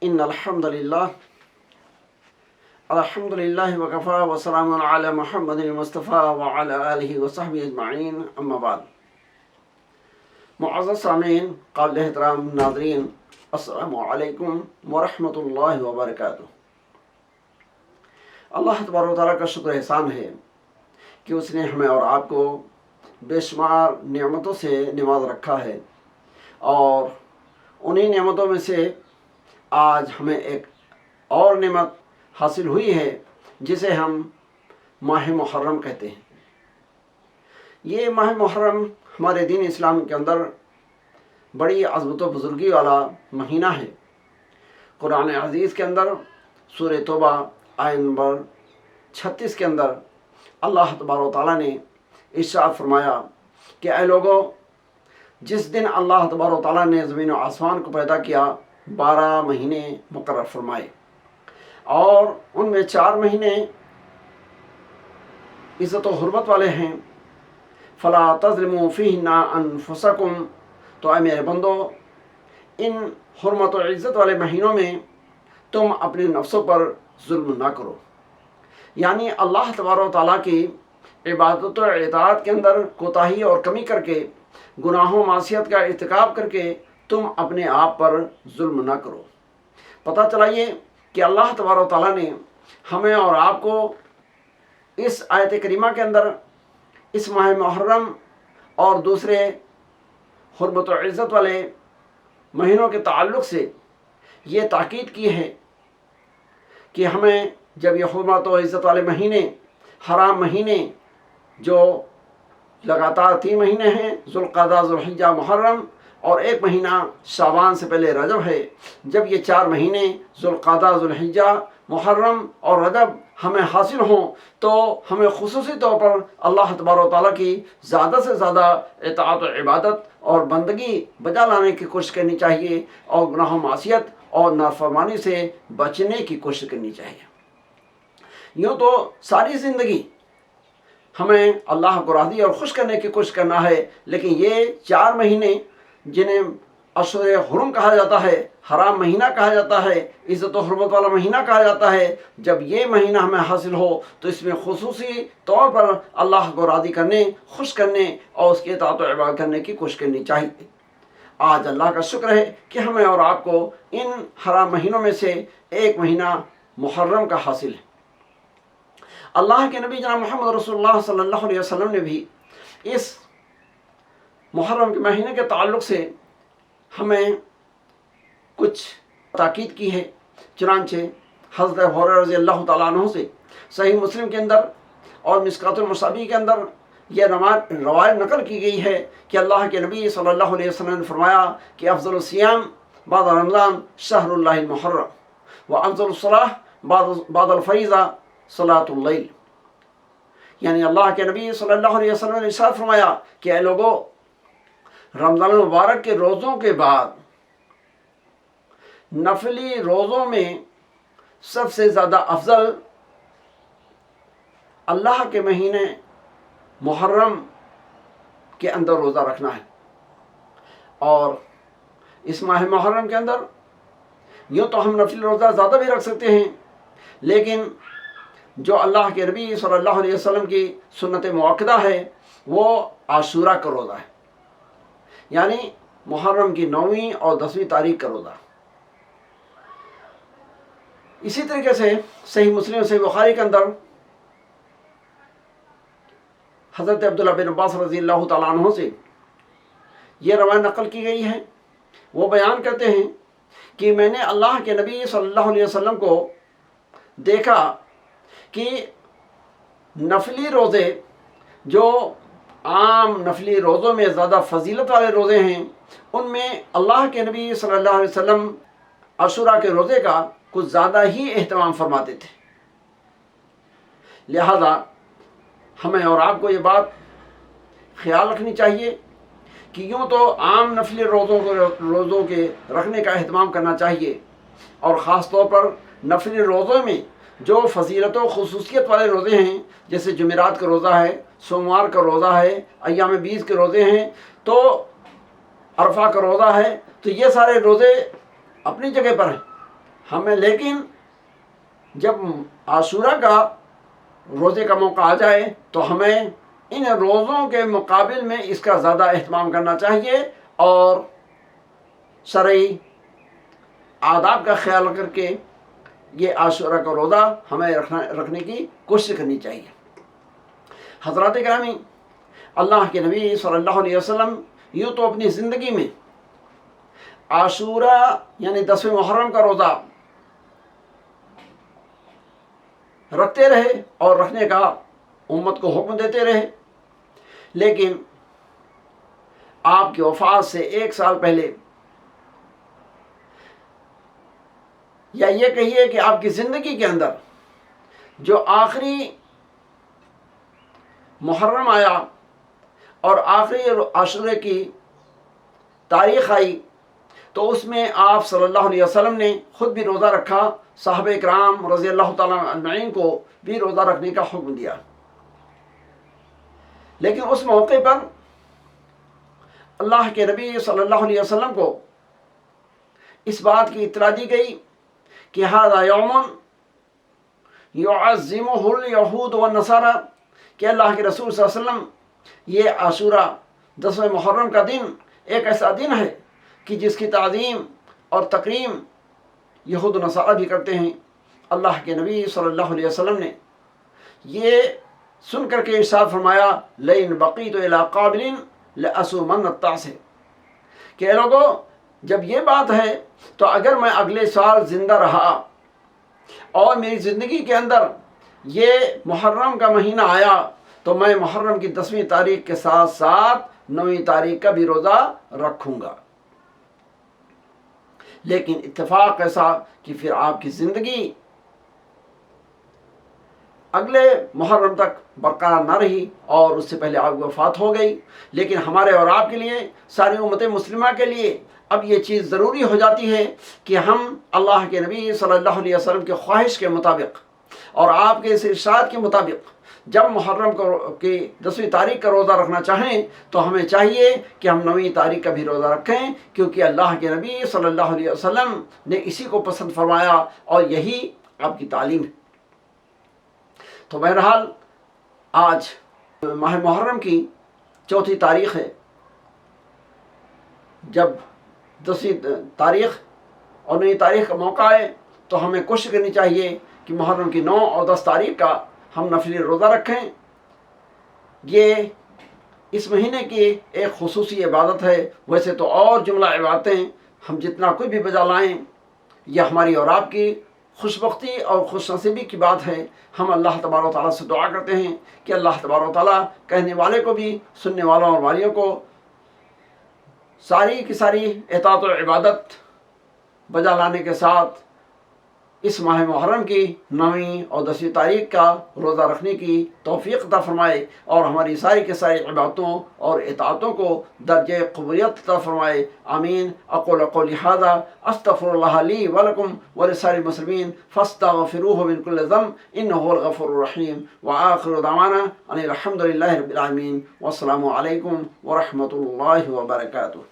ان الحمد للہ وکفا وسلام علی محمد المصطفیٰ وعلی آلہ وصحبہ اجمعین، اما بعد۔ معزز سامعین، قابل احترام ناظرین، السلام علیکم ورحمۃ اللہ وبرکاتہ۔ اللہ تبارک و تعالیٰ کا شکر احسان ہے کہ اس نے ہمیں اور آپ کو بے شمار نعمتوں سے نواز رکھا ہے، اور انہی نعمتوں میں سے آج ہمیں ایک اور نعمت حاصل ہوئی ہے جسے ہم ماہ محرم کہتے ہیں۔ یہ ماہ محرم ہمارے دین اسلام کے اندر بڑی عظمت و بزرگی والا مہینہ ہے۔ قرآن عزیز کے اندر سورہ توبہ آیت نمبر 36 کے اندر اللہ تبارک و تعالیٰ نے ارشاد فرمایا کہ اے لوگو، جس دن اللہ تبارک و تعالیٰ نے زمین و آسمان کو پیدا کیا 12 مہینے مقرر فرمائے، اور ان میں 4 مہینے عزت و حرمت والے ہیں۔ فلا تظلموا فیہن انفسکم، تو اے میرے بندو، ان حرمت و عزت والے مہینوں میں تم اپنے نفسوں پر ظلم نہ کرو۔ یعنی اللہ تبارک و تعالیٰ کی عبادت و اطاعت کے اندر کوتاہی اور کمی کر کے، گناہوں معصیت کا ارتکاب کر کے تم اپنے آپ پر ظلم نہ کرو۔ پتہ چلا یہ کہ اللہ تبارک و تعالیٰ نے ہمیں اور آپ کو اس آیت کریمہ کے اندر اس ماہ محرم اور دوسرے حرمت و عزت والے مہینوں کے تعلق سے یہ تاکید کی ہے کہ ہمیں جب یہ حرمت و عزت والے مہینے، حرام مہینے جو لگاتار 3 مہینے ہیں، ذوالقعدہ، ذوالحجہ، محرم، اور 1 مہینہ شعبان سے پہلے رجب ہے، جب یہ 4 مہینے ذوالقعدہ، ذوالحجہ، محرم اور رجب ہمیں حاصل ہوں تو ہمیں خصوصی طور پر اللہ تبارک و تعالیٰ کی زیادہ سے زیادہ اطاعت و عبادت اور بندگی بجا لانے کی کوشش کرنی چاہیے، اور گناہ و معصیت اور نافرمانی سے بچنے کی کوشش کرنی چاہیے۔ یوں تو ساری زندگی ہمیں اللہ کو راضی اور خوش کرنے کی کوشش کرنا ہے، لیکن یہ 4 مہینے جنہیں اشہر حرم کہا جاتا ہے، حرام مہینہ کہا جاتا ہے، عزت و حرمت والا مہینہ کہا جاتا ہے، جب یہ مہینہ ہمیں حاصل ہو تو اس میں خصوصی طور پر اللہ کو راضی کرنے، خوش کرنے اور اس کی اطاعت و عبادت کرنے کی کوشش کرنی چاہیے۔ آج اللہ کا شکر ہے کہ ہمیں اور آپ کو ان حرام مہینوں میں سے 1 مہینہ محرم کا حاصل ہے۔ اللہ کے نبی جناب محمد رسول اللہ صلی اللہ علیہ وسلم نے بھی اس محرم کے مہینے کے تعلق سے ہمیں کچھ تاکید کی ہے۔ چنانچہ حضرت ابو ہریرہ رضی اللہ تعالیٰ عنہ سے صحیح مسلم کے اندر اور مشکوٰۃ المصابیح کے اندر یہ روایت نقل کی گئی ہے کہ اللہ کے نبی صلی اللہ علیہ وسلم نے فرمایا کہ افضل الصیام بعد رمضان شہر اللہ المحرم، و افضل الصلاۃ بعد الفریضہ صلاۃ اللیل۔ یعنی اللہ کے نبی صلی اللہ علیہ وسلم نے ارشاد فرمایا کہ اے لوگو، رمضان المبارک کے روزوں کے بعد نفلی روزوں میں سب سے زیادہ افضل اللہ کے مہینے محرم کے اندر روزہ رکھنا ہے۔ اور اس ماہ محرم کے اندر یوں تو ہم نفلی روزہ زیادہ بھی رکھ سکتے ہیں، لیکن جو اللہ کے نبی صلی اللہ علیہ وسلم کی سنت مؤکدہ ہے وہ عاشوراء کا روزہ ہے، یعنی محرم کی 9ویں اور 10ویں تاریخ کا روزہ۔ اسی طریقے سے صحیح مسلم صحیح بخاری کے اندر حضرت عبداللہ بن عباس رضی اللہ تعالیٰ عنہ سے یہ روایت نقل کی گئی ہے۔ وہ بیان کرتے ہیں کہ میں نے اللہ کے نبی صلی اللہ علیہ وسلم کو دیکھا کہ نفلی روزے، جو عام نفلی روزوں میں زیادہ فضیلت والے روزے ہیں، ان میں اللہ کے نبی صلی اللہ علیہ وسلم عاشوراء کے روزے کا کچھ زیادہ ہی اہتمام فرماتے تھے۔ لہذا ہمیں اور آپ کو یہ بات خیال رکھنی چاہیے کہ یوں تو عام نفلی روزوں کے رکھنے کا اہتمام کرنا چاہیے، اور خاص طور پر نفلی روزوں میں جو فضیلت و خصوصیت والے روزے ہیں، جیسے جمعرات کا روزہ ہے، سوموار کا روزہ ہے، ایام بیس کے روزے ہیں، تو عرفہ کا روزہ ہے، تو یہ سارے روزے اپنی جگہ پر ہیں، ہمیں لیکن جب عاشورہ کا روزے کا موقع آ جائے تو ہمیں ان روزوں کے مقابل میں اس کا زیادہ اہتمام کرنا چاہیے اور شرعی آداب کا خیال کر کے یہ عاشورہ کا روزہ ہمیں رکھنے کی کوشش کرنی چاہیے۔ حضرات گرامی، اللہ کے نبی صلی اللہ علیہ وسلم یوں تو اپنی زندگی میں عاشورہ یعنی 10ویں محرم کا روزہ رکھتے رہے اور رکھنے کا امت کو حکم دیتے رہے، لیکن آپ کی وفات سے 1 سال پہلے، یا یہ کہیے کہ آپ کی زندگی کے اندر جو آخری محرم آیا اور آخری عاشورے کی تاریخ آئی تو اس میں آپ صلی اللہ علیہ وسلم نے خود بھی روزہ رکھا، صحابہ کرام رضی اللہ تعالیٰ اجمعین کو بھی روزہ رکھنے کا حکم دیا۔ لیکن اس موقع پر اللہ کے نبی صلی اللہ علیہ وسلم کو اس بات کی اطلاع دی گئی کہ ھذا یوم یعظمہ الیہود والنصارى، کہ اللہ کے رسول صلی اللہ علیہ وسلم یہ عاشورہ 10ویں محرم کا دن ایک ایسا دن ہے کہ جس کی تعظیم اور تکریم یہود و نصارہ بھی کرتے ہیں۔ اللہ کے نبی صلی اللہ علیہ وسلم نے یہ سن کر کے ارشاد فرمایا لئن بقیت الی قابل لأصومن التاسع، کہ اے لوگو جب یہ بات ہے تو اگر میں اگلے سال زندہ رہا اور میری زندگی کے اندر یہ محرم کا مہینہ آیا تو میں محرم کی 10ویں تاریخ کے ساتھ ساتھ 9ویں تاریخ کا بھی روزہ رکھوں گا۔ لیکن اتفاق ایسا کہ پھر آپ کی زندگی اگلے محرم تک برقرار نہ رہی اور اس سے پہلے آپ کی وفات ہو گئی۔ لیکن ہمارے اور آپ کے لیے، ساری امت مسلمہ کے لیے اب یہ چیز ضروری ہو جاتی ہے کہ ہم اللہ کے نبی صلی اللہ علیہ وسلم کے خواہش کے مطابق اور آپ کے اس ارشاد کے مطابق جب محرم کی 10ویں تاریخ کا روزہ رکھنا چاہیں تو ہمیں چاہیے کہ ہم 9ویں تاریخ کا بھی روزہ رکھیں، کیونکہ اللہ کے نبی صلی اللہ علیہ وسلم نے اسی کو پسند فرمایا اور یہی آپ کی تعلیم ہے۔ تو بہرحال آج ماہ محرم کی 4تھی تاریخ ہے۔ جب 10ویں تاریخ اور 9ویں تاریخ کا موقع آئے تو ہمیں کوشش کرنی چاہیے کہ محرم کی 9 اور 10 تاریخ کا ہم نفلی روزہ رکھیں۔ یہ اس مہینے کی ایک خصوصی عبادت ہے، ویسے تو اور جملہ عبادتیں ہم جتنا کوئی بھی بجا لائیں یہ ہماری اور آپ کی خوش بختی اور خوش نصیبی کی بات ہے۔ ہم اللہ تبارک و تعالیٰ سے دعا کرتے ہیں کہ اللہ تبارک و تعالیٰ کہنے والے کو بھی، سننے والوں اور والیوں کو ساری کی ساری اطاعت و عبادت بجا لانے کے ساتھ اس ماہ محرم کی 9ویں اور 10ویں تاریخ کا روزہ رکھنے کی توفیق عطا فرمائے اور ہماری ساری کے ساری عبادتوں اور اطاعتوں کو درجہ قبولیت عطا فرمائے۔ آمین۔ اقول قولی ھذا استغفر اللہ لی ولکم ولسائر المسلمین فاستغفروہ من کل ذنب انہ هو الغفور الرحیم، وآخر دعوانا ان الحمد للہ رب العالمین، والسلام علیکم ورحمۃ اللہ وبرکاتہ۔